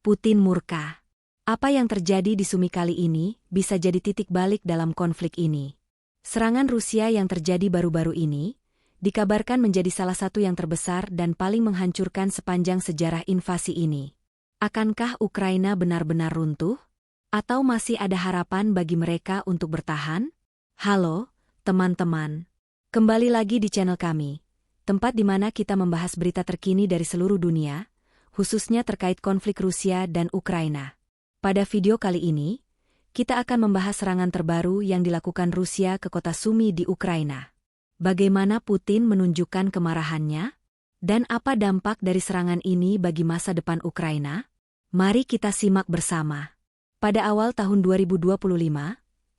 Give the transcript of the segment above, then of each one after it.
Putin murka. Apa yang terjadi di Sumi kali ini bisa jadi titik balik dalam konflik ini. Serangan Rusia yang terjadi baru-baru ini dikabarkan menjadi salah satu yang terbesar dan paling menghancurkan sepanjang sejarah invasi ini. Akankah Ukraina benar-benar runtuh? Atau masih ada harapan bagi mereka untuk bertahan? Halo, teman-teman. Kembali lagi di channel kami, tempat di mana kita membahas berita terkini dari seluruh dunia, khususnya terkait konflik Rusia dan Ukraina. Pada video kali ini, kita akan membahas serangan terbaru yang dilakukan Rusia ke kota Sumi di Ukraina. Bagaimana Putin menunjukkan kemarahannya? Dan apa dampak dari serangan ini bagi masa depan Ukraina? Mari kita simak bersama. Pada awal tahun 2025,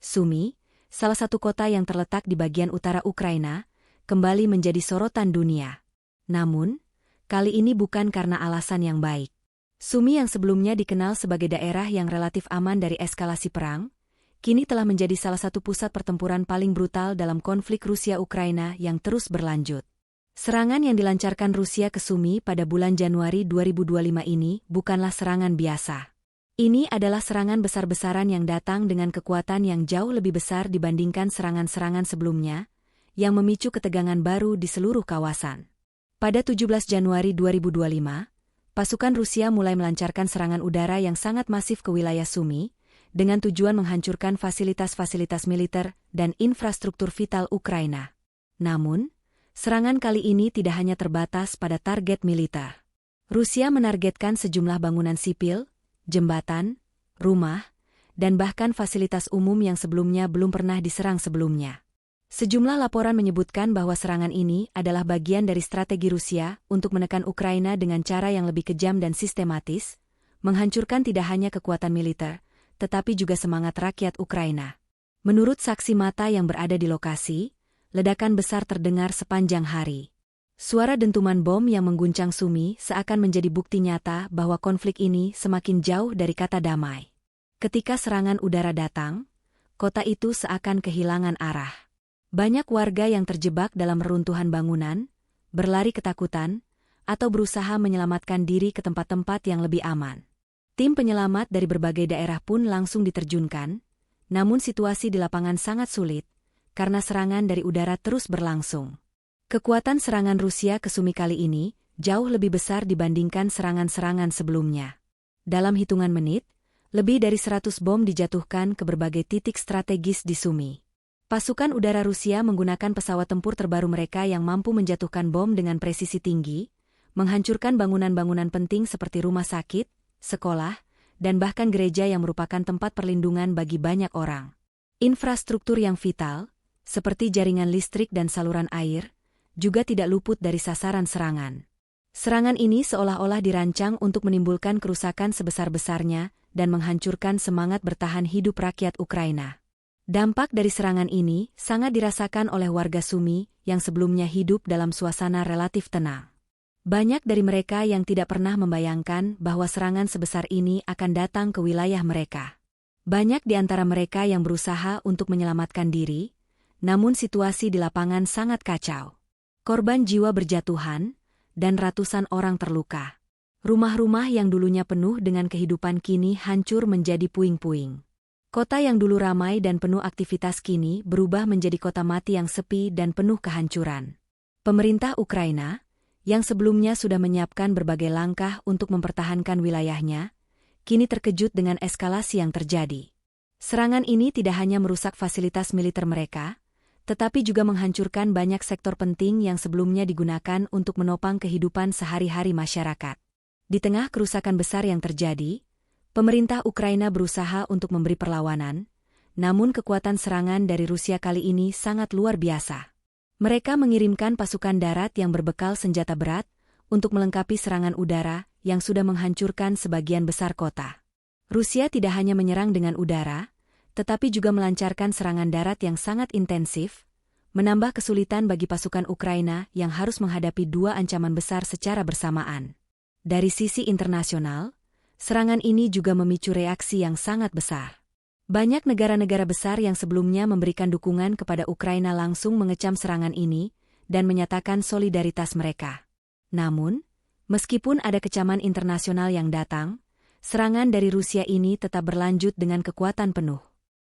Sumi, salah satu kota yang terletak di bagian utara Ukraina, kembali menjadi sorotan dunia. Namun, kali ini bukan karena alasan yang baik. Sumi yang sebelumnya dikenal sebagai daerah yang relatif aman dari eskalasi perang, kini telah menjadi salah satu pusat pertempuran paling brutal dalam konflik Rusia-Ukraina yang terus berlanjut. Serangan yang dilancarkan Rusia ke Sumi pada bulan Januari 2025 ini bukanlah serangan biasa. Ini adalah serangan besar-besaran yang datang dengan kekuatan yang jauh lebih besar dibandingkan serangan-serangan sebelumnya, yang memicu ketegangan baru di seluruh kawasan. Pada 17 Januari 2025, pasukan Rusia mulai melancarkan serangan udara yang sangat masif ke wilayah Sumi, dengan tujuan menghancurkan fasilitas-fasilitas militer dan infrastruktur vital Ukraina. Namun, serangan kali ini tidak hanya terbatas pada target militer. Rusia menargetkan sejumlah bangunan sipil, jembatan, rumah, dan bahkan fasilitas umum yang sebelumnya belum pernah diserang sebelumnya. Sejumlah laporan menyebutkan bahwa serangan ini adalah bagian dari strategi Rusia untuk menekan Ukraina dengan cara yang lebih kejam dan sistematis, menghancurkan tidak hanya kekuatan militer, tetapi juga semangat rakyat Ukraina. Menurut saksi mata yang berada di lokasi, ledakan besar terdengar sepanjang hari. Suara dentuman bom yang mengguncang Sumi seakan menjadi bukti nyata bahwa konflik ini semakin jauh dari kata damai. Ketika serangan udara datang, kota itu seakan kehilangan arah. Banyak warga yang terjebak dalam reruntuhan bangunan, berlari ketakutan, atau berusaha menyelamatkan diri ke tempat-tempat yang lebih aman. Tim penyelamat dari berbagai daerah pun langsung diterjunkan, namun situasi di lapangan sangat sulit, karena serangan dari udara terus berlangsung. Kekuatan serangan Rusia ke Sumi kali ini jauh lebih besar dibandingkan serangan-serangan sebelumnya. Dalam hitungan menit, lebih dari 100 bom dijatuhkan ke berbagai titik strategis di Sumi. Pasukan udara Rusia menggunakan pesawat tempur terbaru mereka yang mampu menjatuhkan bom dengan presisi tinggi, menghancurkan bangunan-bangunan penting seperti rumah sakit, sekolah, dan bahkan gereja yang merupakan tempat perlindungan bagi banyak orang. Infrastruktur yang vital, seperti jaringan listrik dan saluran air, juga tidak luput dari sasaran serangan. Serangan ini seolah-olah dirancang untuk menimbulkan kerusakan sebesar-besarnya dan menghancurkan semangat bertahan hidup rakyat Ukraina. Dampak dari serangan ini sangat dirasakan oleh warga Sumi yang sebelumnya hidup dalam suasana relatif tenang. Banyak dari mereka yang tidak pernah membayangkan bahwa serangan sebesar ini akan datang ke wilayah mereka. Banyak di antara mereka yang berusaha untuk menyelamatkan diri, namun situasi di lapangan sangat kacau. Korban jiwa berjatuhan, dan ratusan orang terluka. Rumah-rumah yang dulunya penuh dengan kehidupan kini hancur menjadi puing-puing. Kota yang dulu ramai dan penuh aktivitas kini berubah menjadi kota mati yang sepi dan penuh kehancuran. Pemerintah Ukraina, yang sebelumnya sudah menyiapkan berbagai langkah untuk mempertahankan wilayahnya, kini terkejut dengan eskalasi yang terjadi. Serangan ini tidak hanya merusak fasilitas militer mereka, tetapi juga menghancurkan banyak sektor penting yang sebelumnya digunakan untuk menopang kehidupan sehari-hari masyarakat. Di tengah kerusakan besar yang terjadi, pemerintah Ukraina berusaha untuk memberi perlawanan, namun kekuatan serangan dari Rusia kali ini sangat luar biasa. Mereka mengirimkan pasukan darat yang berbekal senjata berat untuk melengkapi serangan udara yang sudah menghancurkan sebagian besar kota. Rusia tidak hanya menyerang dengan udara, tetapi juga melancarkan serangan darat yang sangat intensif, menambah kesulitan bagi pasukan Ukraina yang harus menghadapi dua ancaman besar secara bersamaan. Dari sisi internasional, serangan ini juga memicu reaksi yang sangat besar. Banyak negara-negara besar yang sebelumnya memberikan dukungan kepada Ukraina langsung mengecam serangan ini dan menyatakan solidaritas mereka. Namun, meskipun ada kecaman internasional yang datang, serangan dari Rusia ini tetap berlanjut dengan kekuatan penuh.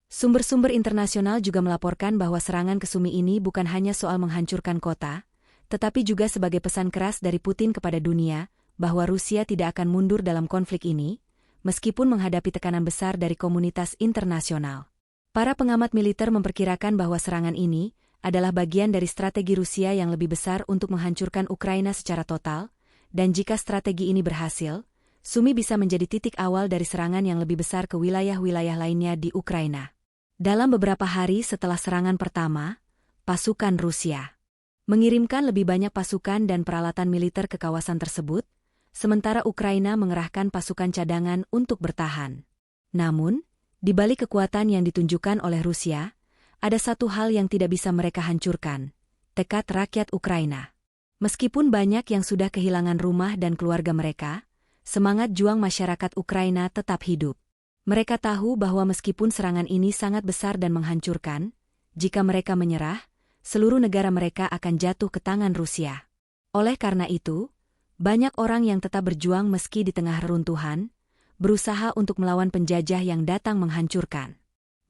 Sumber-sumber internasional juga melaporkan bahwa serangan ke Sumi ini bukan hanya soal menghancurkan kota, tetapi juga sebagai pesan keras dari Putin kepada dunia, bahwa Rusia tidak akan mundur dalam konflik ini, meskipun menghadapi tekanan besar dari komunitas internasional. Para pengamat militer memperkirakan bahwa serangan ini adalah bagian dari strategi Rusia yang lebih besar untuk menghancurkan Ukraina secara total, dan jika strategi ini berhasil, Sumi bisa menjadi titik awal dari serangan yang lebih besar ke wilayah-wilayah lainnya di Ukraina. Dalam beberapa hari setelah serangan pertama, pasukan Rusia mengirimkan lebih banyak pasukan dan peralatan militer ke kawasan tersebut, sementara Ukraina mengerahkan pasukan cadangan untuk bertahan. Namun, di balik kekuatan yang ditunjukkan oleh Rusia, ada satu hal yang tidak bisa mereka hancurkan: tekad rakyat Ukraina. Meskipun banyak yang sudah kehilangan rumah dan keluarga mereka, semangat juang masyarakat Ukraina tetap hidup. Mereka tahu bahwa meskipun serangan ini sangat besar dan menghancurkan, jika mereka menyerah, seluruh negara mereka akan jatuh ke tangan Rusia. Oleh karena itu, banyak orang yang tetap berjuang meski di tengah reruntuhan, berusaha untuk melawan penjajah yang datang menghancurkan.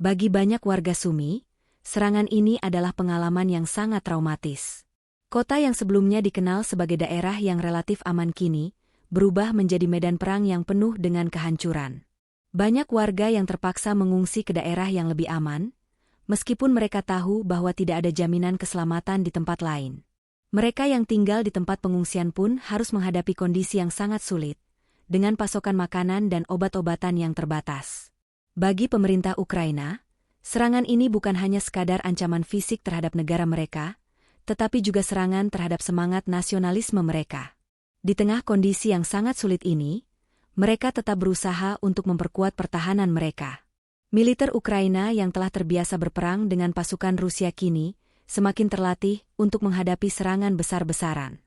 Bagi banyak warga Sumi, serangan ini adalah pengalaman yang sangat traumatis. Kota yang sebelumnya dikenal sebagai daerah yang relatif aman kini berubah menjadi medan perang yang penuh dengan kehancuran. Banyak warga yang terpaksa mengungsi ke daerah yang lebih aman, meskipun mereka tahu bahwa tidak ada jaminan keselamatan di tempat lain. Mereka yang tinggal di tempat pengungsian pun harus menghadapi kondisi yang sangat sulit, dengan pasokan makanan dan obat-obatan yang terbatas. Bagi pemerintah Ukraina, serangan ini bukan hanya sekadar ancaman fisik terhadap negara mereka, tetapi juga serangan terhadap semangat nasionalisme mereka. Di tengah kondisi yang sangat sulit ini, mereka tetap berusaha untuk memperkuat pertahanan mereka. Militer Ukraina yang telah terbiasa berperang dengan pasukan Rusia kini semakin terlatih untuk menghadapi serangan besar-besaran.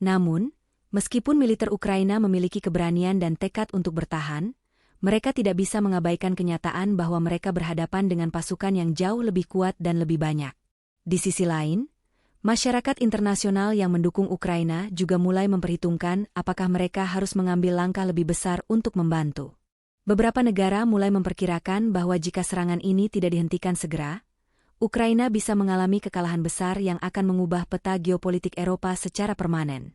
Namun, meskipun militer Ukraina memiliki keberanian dan tekad untuk bertahan, mereka tidak bisa mengabaikan kenyataan bahwa mereka berhadapan dengan pasukan yang jauh lebih kuat dan lebih banyak. Di sisi lain, masyarakat internasional yang mendukung Ukraina juga mulai memperhitungkan apakah mereka harus mengambil langkah lebih besar untuk membantu. Beberapa negara mulai memperkirakan bahwa jika serangan ini tidak dihentikan segera, Ukraina bisa mengalami kekalahan besar yang akan mengubah peta geopolitik Eropa secara permanen.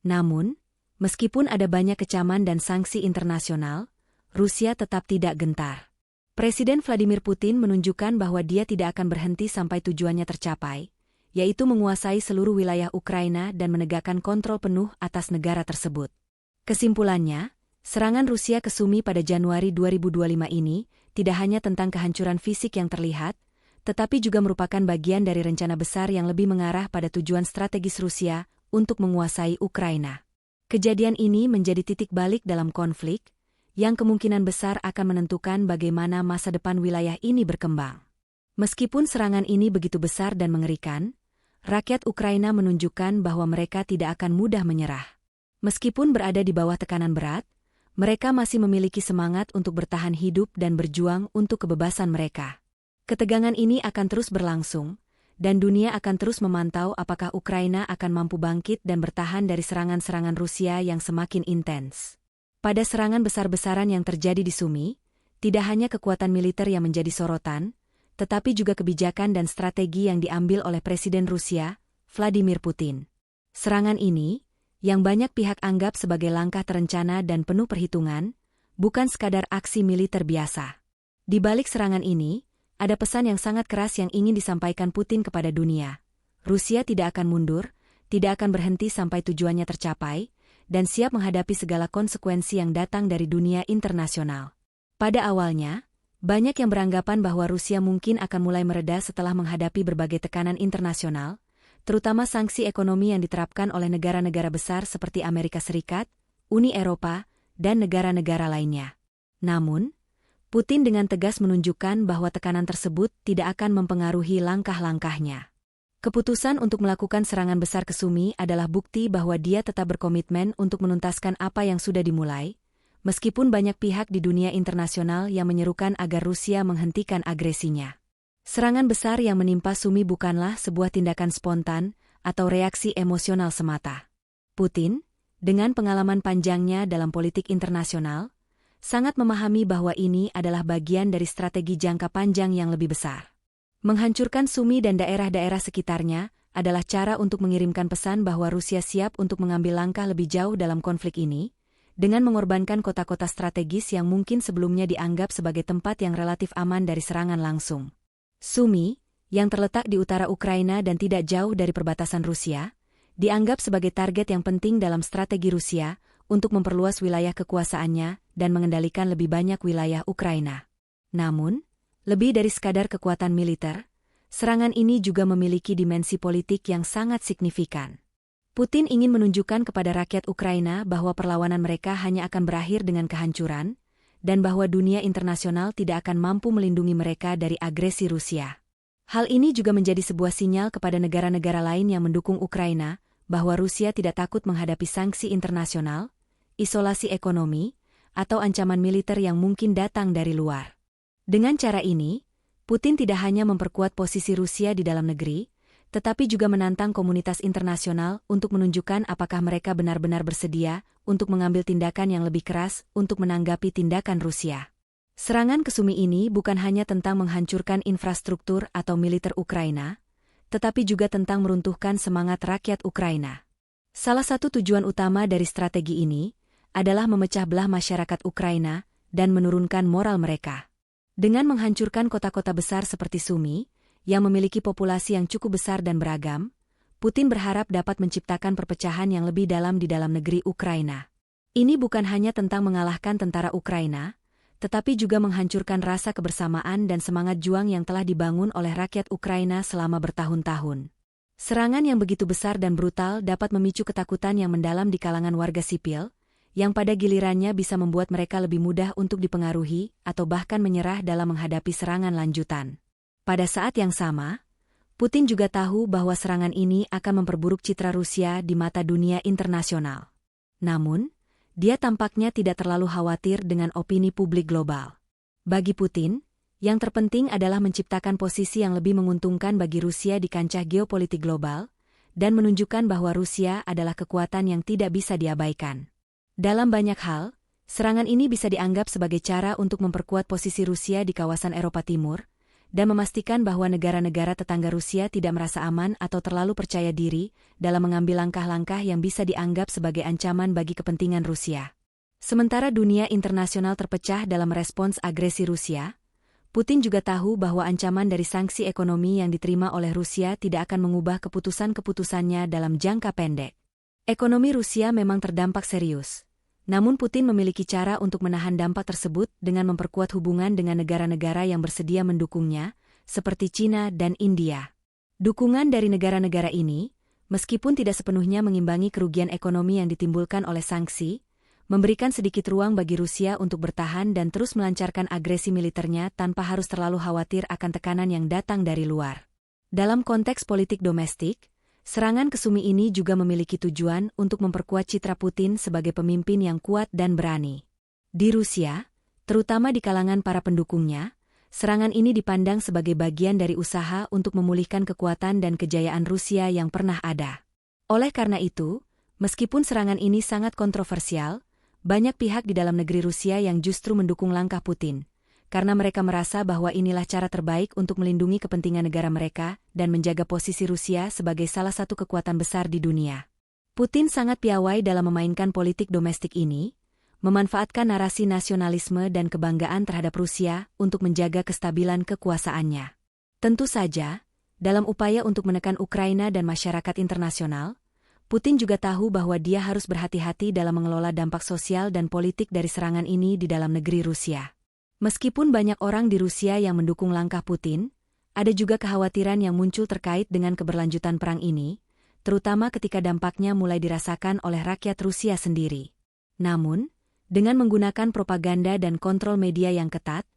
Namun, meskipun ada banyak kecaman dan sanksi internasional, Rusia tetap tidak gentar. Presiden Vladimir Putin menunjukkan bahwa dia tidak akan berhenti sampai tujuannya tercapai, yaitu menguasai seluruh wilayah Ukraina dan menegakkan kontrol penuh atas negara tersebut. Kesimpulannya, serangan Rusia ke Sumi pada Januari 2025 ini tidak hanya tentang kehancuran fisik yang terlihat, tetapi juga merupakan bagian dari rencana besar yang lebih mengarah pada tujuan strategis Rusia untuk menguasai Ukraina. Kejadian ini menjadi titik balik dalam konflik, yang kemungkinan besar akan menentukan bagaimana masa depan wilayah ini berkembang. Meskipun serangan ini begitu besar dan mengerikan, rakyat Ukraina menunjukkan bahwa mereka tidak akan mudah menyerah. Meskipun berada di bawah tekanan berat, mereka masih memiliki semangat untuk bertahan hidup dan berjuang untuk kebebasan mereka. Ketegangan ini akan terus berlangsung, dan dunia akan terus memantau apakah Ukraina akan mampu bangkit dan bertahan dari serangan-serangan Rusia yang semakin intens. Pada serangan besar-besaran yang terjadi di Sumi, tidak hanya kekuatan militer yang menjadi sorotan, tetapi juga kebijakan dan strategi yang diambil oleh Presiden Rusia, Vladimir Putin. Serangan ini, yang banyak pihak anggap sebagai langkah terencana dan penuh perhitungan, bukan sekadar aksi militer biasa. Di balik serangan ini, ada pesan yang sangat keras yang ingin disampaikan Putin kepada dunia. Rusia tidak akan mundur, tidak akan berhenti sampai tujuannya tercapai, dan siap menghadapi segala konsekuensi yang datang dari dunia internasional. Pada awalnya, banyak yang beranggapan bahwa Rusia mungkin akan mulai mereda setelah menghadapi berbagai tekanan internasional, terutama sanksi ekonomi yang diterapkan oleh negara-negara besar seperti Amerika Serikat, Uni Eropa, dan negara-negara lainnya. Namun, Putin dengan tegas menunjukkan bahwa tekanan tersebut tidak akan mempengaruhi langkah-langkahnya. Keputusan untuk melakukan serangan besar ke Sumi adalah bukti bahwa dia tetap berkomitmen untuk menuntaskan apa yang sudah dimulai, meskipun banyak pihak di dunia internasional yang menyerukan agar Rusia menghentikan agresinya. Serangan besar yang menimpa Sumi bukanlah sebuah tindakan spontan atau reaksi emosional semata. Putin, dengan pengalaman panjangnya dalam politik internasional, sangat memahami bahwa ini adalah bagian dari strategi jangka panjang yang lebih besar. Menghancurkan Sumy dan daerah-daerah sekitarnya adalah cara untuk mengirimkan pesan bahwa Rusia siap untuk mengambil langkah lebih jauh dalam konflik ini, dengan mengorbankan kota-kota strategis yang mungkin sebelumnya dianggap sebagai tempat yang relatif aman dari serangan langsung. Sumy, yang terletak di utara Ukraina dan tidak jauh dari perbatasan Rusia, dianggap sebagai target yang penting dalam strategi Rusia untuk memperluas wilayah kekuasaannya dan mengendalikan lebih banyak wilayah Ukraina. Namun, lebih dari sekadar kekuatan militer, serangan ini juga memiliki dimensi politik yang sangat signifikan. Putin ingin menunjukkan kepada rakyat Ukraina bahwa perlawanan mereka hanya akan berakhir dengan kehancuran, dan bahwa dunia internasional tidak akan mampu melindungi mereka dari agresi Rusia. Hal ini juga menjadi sebuah sinyal kepada negara-negara lain yang mendukung Ukraina, bahwa Rusia tidak takut menghadapi sanksi internasional, isolasi ekonomi, atau ancaman militer yang mungkin datang dari luar. Dengan cara ini, Putin tidak hanya memperkuat posisi Rusia di dalam negeri, tetapi juga menantang komunitas internasional untuk menunjukkan apakah mereka benar-benar bersedia untuk mengambil tindakan yang lebih keras untuk menanggapi tindakan Rusia. Serangan ke Sumy ini bukan hanya tentang menghancurkan infrastruktur atau militer Ukraina, tetapi juga tentang meruntuhkan semangat rakyat Ukraina. Salah satu tujuan utama dari strategi ini adalah memecah belah masyarakat Ukraina dan menurunkan moral mereka. Dengan menghancurkan kota-kota besar seperti Sumy, yang memiliki populasi yang cukup besar dan beragam, Putin berharap dapat menciptakan perpecahan yang lebih dalam di dalam negeri Ukraina. Ini bukan hanya tentang mengalahkan tentara Ukraina, tetapi juga menghancurkan rasa kebersamaan dan semangat juang yang telah dibangun oleh rakyat Ukraina selama bertahun-tahun. Serangan yang begitu besar dan brutal dapat memicu ketakutan yang mendalam di kalangan warga sipil, yang pada gilirannya bisa membuat mereka lebih mudah untuk dipengaruhi atau bahkan menyerah dalam menghadapi serangan lanjutan. Pada saat yang sama, Putin juga tahu bahwa serangan ini akan memperburuk citra Rusia di mata dunia internasional. Namun, dia tampaknya tidak terlalu khawatir dengan opini publik global. Bagi Putin, yang terpenting adalah menciptakan posisi yang lebih menguntungkan bagi Rusia di kancah geopolitik global, dan menunjukkan bahwa Rusia adalah kekuatan yang tidak bisa diabaikan. Dalam banyak hal, serangan ini bisa dianggap sebagai cara untuk memperkuat posisi Rusia di kawasan Eropa Timur, dan memastikan bahwa negara-negara tetangga Rusia tidak merasa aman atau terlalu percaya diri dalam mengambil langkah-langkah yang bisa dianggap sebagai ancaman bagi kepentingan Rusia. Sementara dunia internasional terpecah dalam respons agresi Rusia, Putin juga tahu bahwa ancaman dari sanksi ekonomi yang diterima oleh Rusia tidak akan mengubah keputusan-keputusannya dalam jangka pendek. Ekonomi Rusia memang terdampak serius. Namun Putin memiliki cara untuk menahan dampak tersebut dengan memperkuat hubungan dengan negara-negara yang bersedia mendukungnya, seperti China dan India. Dukungan dari negara-negara ini, meskipun tidak sepenuhnya mengimbangi kerugian ekonomi yang ditimbulkan oleh sanksi, memberikan sedikit ruang bagi Rusia untuk bertahan dan terus melancarkan agresi militernya tanpa harus terlalu khawatir akan tekanan yang datang dari luar. Dalam konteks politik domestik, serangan ke Sumy ini juga memiliki tujuan untuk memperkuat citra Putin sebagai pemimpin yang kuat dan berani. Di Rusia, terutama di kalangan para pendukungnya, serangan ini dipandang sebagai bagian dari usaha untuk memulihkan kekuatan dan kejayaan Rusia yang pernah ada. Oleh karena itu, meskipun serangan ini sangat kontroversial, banyak pihak di dalam negeri Rusia yang justru mendukung langkah Putin, karena mereka merasa bahwa inilah cara terbaik untuk melindungi kepentingan negara mereka dan menjaga posisi Rusia sebagai salah satu kekuatan besar di dunia. Putin sangat piawai dalam memainkan politik domestik ini, memanfaatkan narasi nasionalisme dan kebanggaan terhadap Rusia untuk menjaga kestabilan kekuasaannya. Tentu saja, dalam upaya untuk menekan Ukraina dan masyarakat internasional, Putin juga tahu bahwa dia harus berhati-hati dalam mengelola dampak sosial dan politik dari serangan ini di dalam negeri Rusia. Meskipun banyak orang di Rusia yang mendukung langkah Putin, ada juga kekhawatiran yang muncul terkait dengan keberlanjutan perang ini, terutama ketika dampaknya mulai dirasakan oleh rakyat Rusia sendiri. Namun, dengan menggunakan propaganda dan kontrol media yang ketat,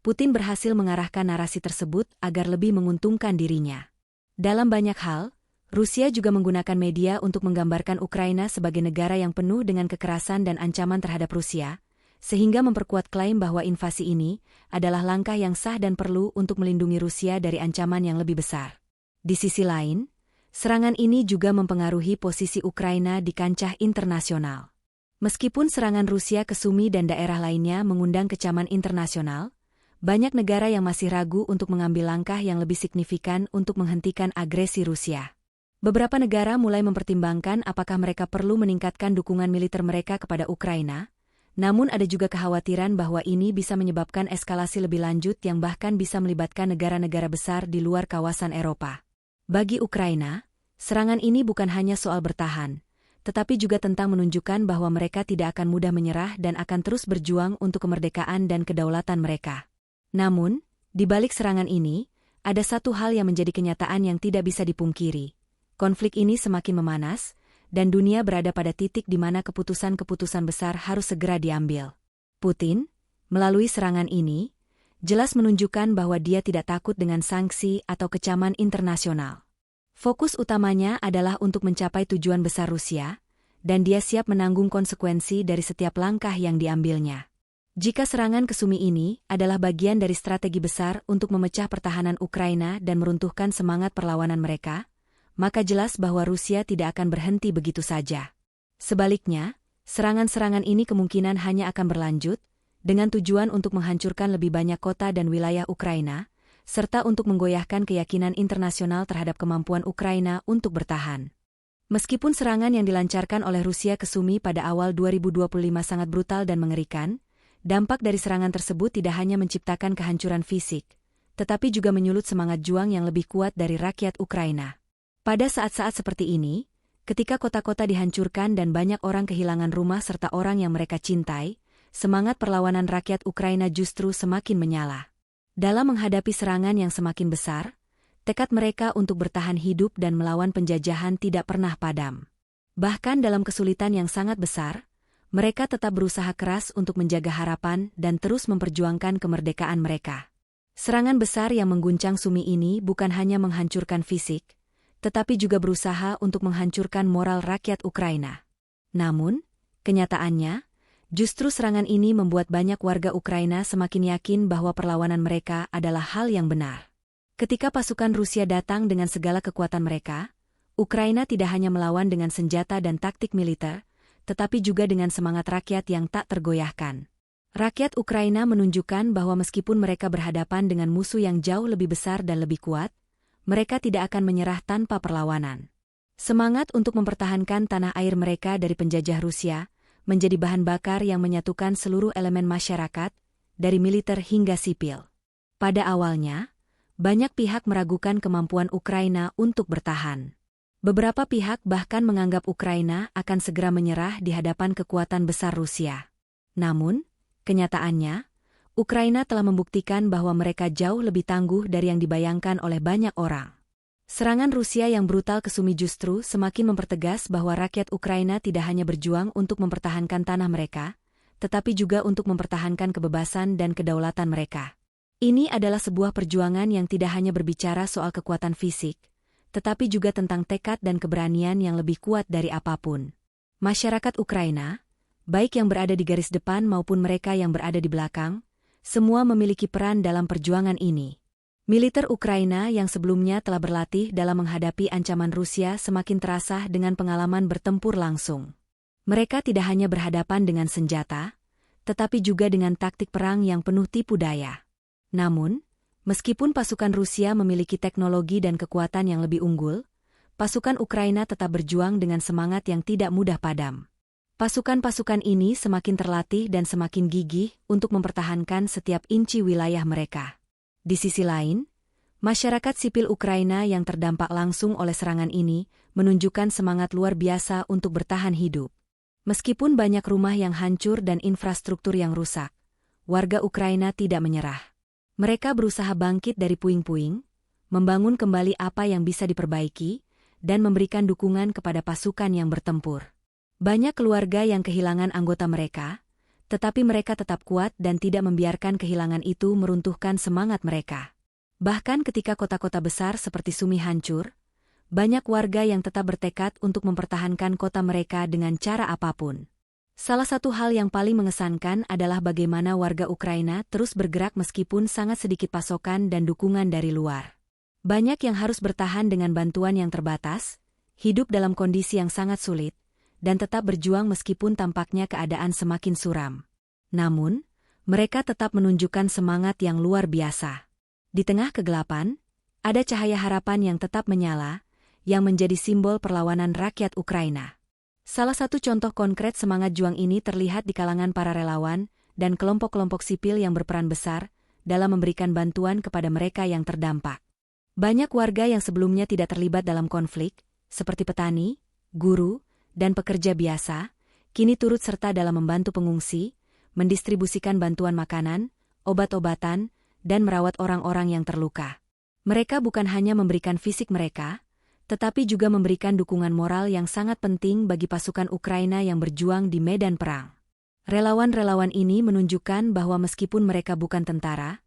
Putin berhasil mengarahkan narasi tersebut agar lebih menguntungkan dirinya. Dalam banyak hal, Rusia juga menggunakan media untuk menggambarkan Ukraina sebagai negara yang penuh dengan kekerasan dan ancaman terhadap Rusia, sehingga memperkuat klaim bahwa invasi ini adalah langkah yang sah dan perlu untuk melindungi Rusia dari ancaman yang lebih besar. Di sisi lain, serangan ini juga mempengaruhi posisi Ukraina di kancah internasional. Meskipun serangan Rusia ke Sumi dan daerah lainnya mengundang kecaman internasional, banyak negara yang masih ragu untuk mengambil langkah yang lebih signifikan untuk menghentikan agresi Rusia. Beberapa negara mulai mempertimbangkan apakah mereka perlu meningkatkan dukungan militer mereka kepada Ukraina, namun ada juga kekhawatiran bahwa ini bisa menyebabkan eskalasi lebih lanjut yang bahkan bisa melibatkan negara-negara besar di luar kawasan Eropa. Bagi Ukraina, serangan ini bukan hanya soal bertahan, tetapi juga tentang menunjukkan bahwa mereka tidak akan mudah menyerah dan akan terus berjuang untuk kemerdekaan dan kedaulatan mereka. Namun, di balik serangan ini, ada satu hal yang menjadi kenyataan yang tidak bisa dipungkiri. Konflik ini semakin memanas, dan dunia berada pada titik di mana keputusan-keputusan besar harus segera diambil. Putin, melalui serangan ini, jelas menunjukkan bahwa dia tidak takut dengan sanksi atau kecaman internasional. Fokus utamanya adalah untuk mencapai tujuan besar Rusia, dan dia siap menanggung konsekuensi dari setiap langkah yang diambilnya. Jika serangan ke Sumi ini adalah bagian dari strategi besar untuk memecah pertahanan Ukraina dan meruntuhkan semangat perlawanan mereka, maka jelas bahwa Rusia tidak akan berhenti begitu saja. Sebaliknya, serangan-serangan ini kemungkinan hanya akan berlanjut, dengan tujuan untuk menghancurkan lebih banyak kota dan wilayah Ukraina, serta untuk menggoyahkan keyakinan internasional terhadap kemampuan Ukraina untuk bertahan. Meskipun serangan yang dilancarkan oleh Rusia ke Sumi pada awal 2025 sangat brutal dan mengerikan, dampak dari serangan tersebut tidak hanya menciptakan kehancuran fisik, tetapi juga menyulut semangat juang yang lebih kuat dari rakyat Ukraina. Pada saat-saat seperti ini, ketika kota-kota dihancurkan dan banyak orang kehilangan rumah serta orang yang mereka cintai, semangat perlawanan rakyat Ukraina justru semakin menyala. Dalam menghadapi serangan yang semakin besar, tekad mereka untuk bertahan hidup dan melawan penjajahan tidak pernah padam. Bahkan dalam kesulitan yang sangat besar, mereka tetap berusaha keras untuk menjaga harapan dan terus memperjuangkan kemerdekaan mereka. Serangan besar yang mengguncang Sumi ini bukan hanya menghancurkan fisik, tetapi juga berusaha untuk menghancurkan moral rakyat Ukraina. Namun, kenyataannya, justru serangan ini membuat banyak warga Ukraina semakin yakin bahwa perlawanan mereka adalah hal yang benar. Ketika pasukan Rusia datang dengan segala kekuatan mereka, Ukraina tidak hanya melawan dengan senjata dan taktik militer, tetapi juga dengan semangat rakyat yang tak tergoyahkan. Rakyat Ukraina menunjukkan bahwa meskipun mereka berhadapan dengan musuh yang jauh lebih besar dan lebih kuat, mereka tidak akan menyerah tanpa perlawanan. Semangat untuk mempertahankan tanah air mereka dari penjajah Rusia menjadi bahan bakar yang menyatukan seluruh elemen masyarakat, dari militer hingga sipil. Pada awalnya, banyak pihak meragukan kemampuan Ukraina untuk bertahan. Beberapa pihak bahkan menganggap Ukraina akan segera menyerah di hadapan kekuatan besar Rusia. Namun, kenyataannya, Ukraina telah membuktikan bahwa mereka jauh lebih tangguh dari yang dibayangkan oleh banyak orang. Serangan Rusia yang brutal ke Sumi justru semakin mempertegas bahwa rakyat Ukraina tidak hanya berjuang untuk mempertahankan tanah mereka, tetapi juga untuk mempertahankan kebebasan dan kedaulatan mereka. Ini adalah sebuah perjuangan yang tidak hanya berbicara soal kekuatan fisik, tetapi juga tentang tekad dan keberanian yang lebih kuat dari apapun. Masyarakat Ukraina, baik yang berada di garis depan maupun mereka yang berada di belakang, semua memiliki peran dalam perjuangan ini. Militer Ukraina yang sebelumnya telah berlatih dalam menghadapi ancaman Rusia semakin terasa dengan pengalaman bertempur langsung. Mereka tidak hanya berhadapan dengan senjata, tetapi juga dengan taktik perang yang penuh tipu daya. Namun, meskipun pasukan Rusia memiliki teknologi dan kekuatan yang lebih unggul, pasukan Ukraina tetap berjuang dengan semangat yang tidak mudah padam. Pasukan-pasukan ini semakin terlatih dan semakin gigih untuk mempertahankan setiap inci wilayah mereka. Di sisi lain, masyarakat sipil Ukraina yang terdampak langsung oleh serangan ini menunjukkan semangat luar biasa untuk bertahan hidup. Meskipun banyak rumah yang hancur dan infrastruktur yang rusak, warga Ukraina tidak menyerah. Mereka berusaha bangkit dari puing-puing, membangun kembali apa yang bisa diperbaiki, dan memberikan dukungan kepada pasukan yang bertempur. Banyak keluarga yang kehilangan anggota mereka, tetapi mereka tetap kuat dan tidak membiarkan kehilangan itu meruntuhkan semangat mereka. Bahkan ketika kota-kota besar seperti Sumi hancur, banyak warga yang tetap bertekad untuk mempertahankan kota mereka dengan cara apapun. Salah satu hal yang paling mengesankan adalah bagaimana warga Ukraina terus bergerak meskipun sangat sedikit pasokan dan dukungan dari luar. Banyak yang harus bertahan dengan bantuan yang terbatas, hidup dalam kondisi yang sangat sulit, dan tetap berjuang meskipun tampaknya keadaan semakin suram. Namun, mereka tetap menunjukkan semangat yang luar biasa. Di tengah kegelapan, ada cahaya harapan yang tetap menyala, yang menjadi simbol perlawanan rakyat Ukraina. Salah satu contoh konkret semangat juang ini terlihat di kalangan para relawan dan kelompok-kelompok sipil yang berperan besar dalam memberikan bantuan kepada mereka yang terdampak. Banyak warga yang sebelumnya tidak terlibat dalam konflik, seperti petani, guru, dan pekerja biasa, kini turut serta dalam membantu pengungsi, mendistribusikan bantuan makanan, obat-obatan, dan merawat orang-orang yang terluka. Mereka bukan hanya memberikan fisik mereka, tetapi juga memberikan dukungan moral yang sangat penting bagi pasukan Ukraina yang berjuang di medan perang. Relawan-relawan ini menunjukkan bahwa meskipun mereka bukan tentara,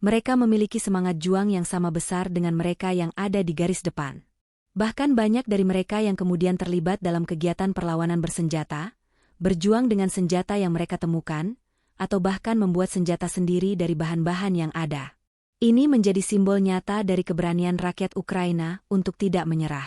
mereka memiliki semangat juang yang sama besar dengan mereka yang ada di garis depan. Bahkan banyak dari mereka yang kemudian terlibat dalam kegiatan perlawanan bersenjata, berjuang dengan senjata yang mereka temukan, atau bahkan membuat senjata sendiri dari bahan-bahan yang ada. Ini menjadi simbol nyata dari keberanian rakyat Ukraina untuk tidak menyerah.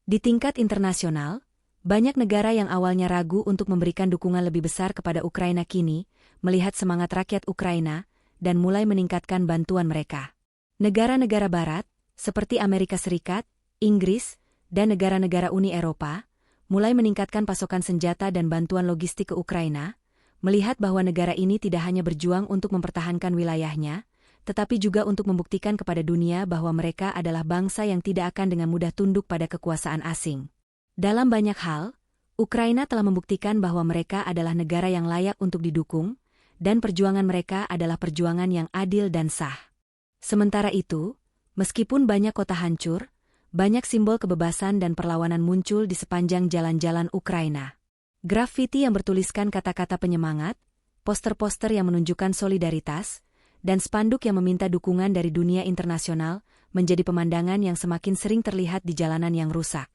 Di tingkat internasional, banyak negara yang awalnya ragu untuk memberikan dukungan lebih besar kepada Ukraina kini melihat semangat rakyat Ukraina dan mulai meningkatkan bantuan mereka. Negara-negara Barat, seperti Amerika Serikat, Inggris, dan negara-negara Uni Eropa, mulai meningkatkan pasokan senjata dan bantuan logistik ke Ukraina, melihat bahwa negara ini tidak hanya berjuang untuk mempertahankan wilayahnya, tetapi juga untuk membuktikan kepada dunia bahwa mereka adalah bangsa yang tidak akan dengan mudah tunduk pada kekuasaan asing. Dalam banyak hal, Ukraina telah membuktikan bahwa mereka adalah negara yang layak untuk didukung, dan perjuangan mereka adalah perjuangan yang adil dan sah. Sementara itu, meskipun banyak kota hancur, banyak simbol kebebasan dan perlawanan muncul di sepanjang jalan-jalan Ukraina. Grafiti yang bertuliskan kata-kata penyemangat, poster-poster yang menunjukkan solidaritas, dan spanduk yang meminta dukungan dari dunia internasional menjadi pemandangan yang semakin sering terlihat di jalanan yang rusak.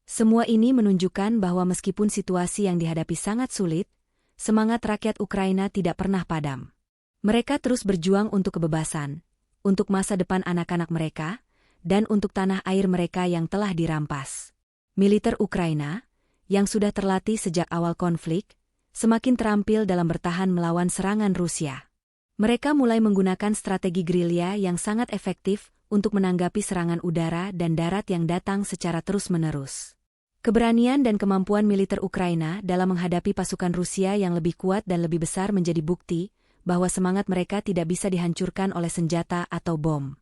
Semua ini menunjukkan bahwa meskipun situasi yang dihadapi sangat sulit, semangat rakyat Ukraina tidak pernah padam. Mereka terus berjuang untuk kebebasan, untuk masa depan anak-anak mereka, dan untuk tanah air mereka yang telah dirampas. Militer Ukraina, yang sudah terlatih sejak awal konflik, semakin terampil dalam bertahan melawan serangan Rusia. Mereka mulai menggunakan strategi gerilya yang sangat efektif untuk menanggapi serangan udara dan darat yang datang secara terus-menerus. Keberanian dan kemampuan militer Ukraina dalam menghadapi pasukan Rusia yang lebih kuat dan lebih besar menjadi bukti bahwa semangat mereka tidak bisa dihancurkan oleh senjata atau bom.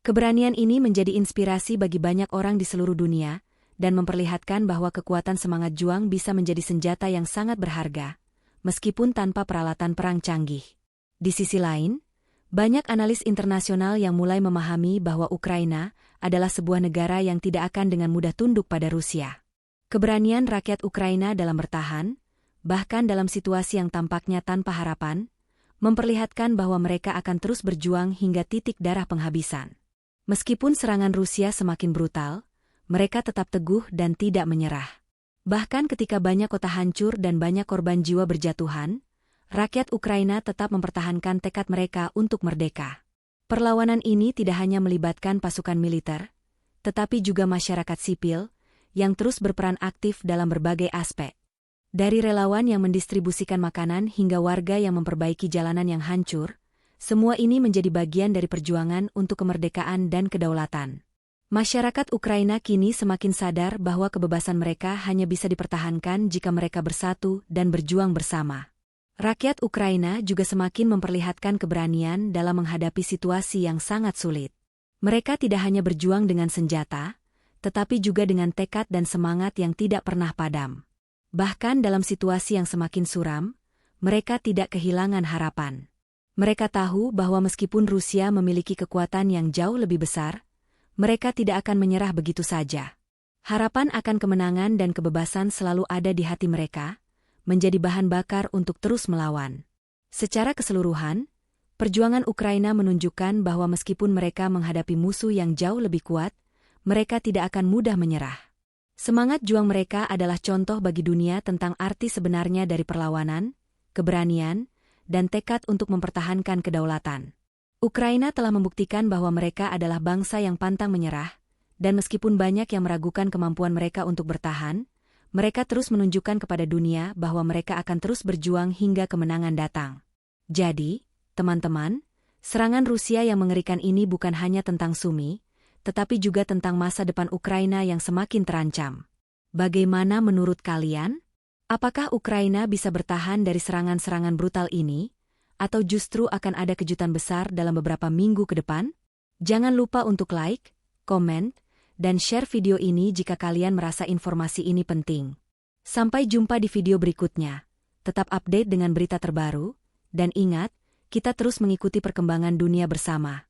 Keberanian ini menjadi inspirasi bagi banyak orang di seluruh dunia dan memperlihatkan bahwa kekuatan semangat juang bisa menjadi senjata yang sangat berharga, meskipun tanpa peralatan perang canggih. Di sisi lain, banyak analis internasional yang mulai memahami bahwa Ukraina adalah sebuah negara yang tidak akan dengan mudah tunduk pada Rusia. Keberanian rakyat Ukraina dalam bertahan, bahkan dalam situasi yang tampaknya tanpa harapan, memperlihatkan bahwa mereka akan terus berjuang hingga titik darah penghabisan. Meskipun serangan Rusia semakin brutal, mereka tetap teguh dan tidak menyerah. Bahkan ketika banyak kota hancur dan banyak korban jiwa berjatuhan, rakyat Ukraina tetap mempertahankan tekad mereka untuk merdeka. Perlawanan ini tidak hanya melibatkan pasukan militer, tetapi juga masyarakat sipil, yang terus berperan aktif dalam berbagai aspek. Dari relawan yang mendistribusikan makanan hingga warga yang memperbaiki jalanan yang hancur, semua ini menjadi bagian dari perjuangan untuk kemerdekaan dan kedaulatan. Masyarakat Ukraina kini semakin sadar bahwa kebebasan mereka hanya bisa dipertahankan jika mereka bersatu dan berjuang bersama. Rakyat Ukraina juga semakin memperlihatkan keberanian dalam menghadapi situasi yang sangat sulit. Mereka tidak hanya berjuang dengan senjata, tetapi juga dengan tekad dan semangat yang tidak pernah padam. Bahkan dalam situasi yang semakin suram, mereka tidak kehilangan harapan. Mereka tahu bahwa meskipun Rusia memiliki kekuatan yang jauh lebih besar, mereka tidak akan menyerah begitu saja. Harapan akan kemenangan dan kebebasan selalu ada di hati mereka, menjadi bahan bakar untuk terus melawan. Secara keseluruhan, perjuangan Ukraina menunjukkan bahwa meskipun mereka menghadapi musuh yang jauh lebih kuat, mereka tidak akan mudah menyerah. Semangat juang mereka adalah contoh bagi dunia tentang arti sebenarnya dari perlawanan, keberanian, dan tekad untuk mempertahankan kedaulatan. Ukraina telah membuktikan bahwa mereka adalah bangsa yang pantang menyerah, dan meskipun banyak yang meragukan kemampuan mereka untuk bertahan, Mereka terus menunjukkan kepada dunia bahwa mereka akan terus berjuang hingga kemenangan datang. Jadi, teman-teman, serangan Rusia yang mengerikan ini bukan hanya tentang Sumi, tetapi juga tentang masa depan Ukraina yang semakin terancam. Bagaimana menurut kalian? Apakah Ukraina bisa bertahan dari serangan-serangan brutal ini? Atau justru akan ada kejutan besar dalam beberapa minggu ke depan? Jangan lupa untuk like, komen, dan share video ini jika kalian merasa informasi ini penting. Sampai jumpa di video berikutnya. Tetap update dengan berita terbaru, dan ingat, kita terus mengikuti perkembangan dunia bersama.